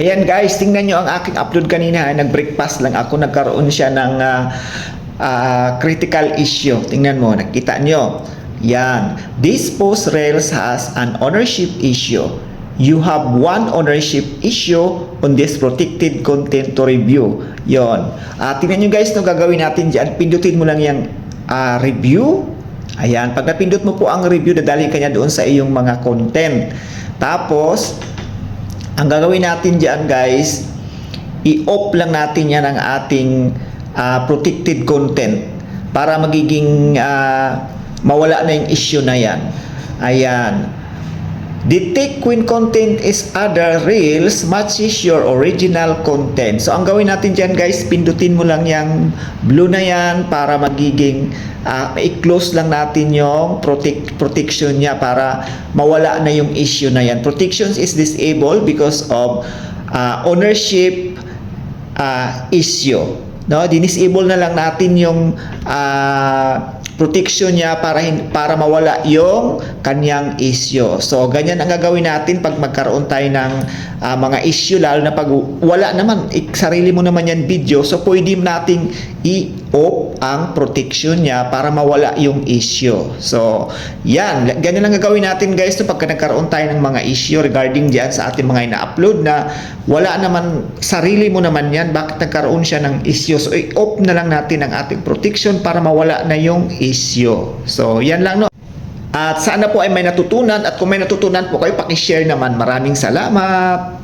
Ayan guys, tingnan nyo ang aking upload kanina. Nag-breakfast lang ako. Nagkaroon siya ng critical issue. Tingnan mo, nakita nyo. Yan. This post Rails has an ownership issue. You have one ownership issue on this protected content to review. Yon. Tingnan nyo guys, no, gagawin natin dyan. Pindutin mo lang yung review. Ayan. Pag napindot mo po ang review, dadali ka niya doon sa iyong mga content. Tapos, ang gagawin natin dyan guys, i-off lang natin yan ang ating protected content para magiging mawala na yung issue na yan. Ayan. Detect when content is other Reels matches your original content. So ang gawin natin dyan guys, pindutin mo lang yung blue na yan para magiging i-close lang natin yung protection niya para mawala na yung issue na yan. Protections is disabled because of ownership issue. No, dinisable na lang natin yung protection niya para mawala yung kanyang issue. So ganyan ang gagawin natin pag magkaroon tayo ng mga issue, lalo na pag wala naman sarili mo naman yan video. So pwede nating i-off ang protection niya para mawala yung issue. So yan, ganyan lang gagawin natin guys, so pagka nagkaroon tayo ng mga issue regarding diyan sa ating mga ina-upload na wala naman sarili mo naman yan, bakit nagkaroon siya ng issue. So i-off na lang natin ang ating protection para mawala na yung issue. So yan lang, no. At sana po ay may natutunan, at kung may natutunan po kayo, paki-share naman. Maraming salamat.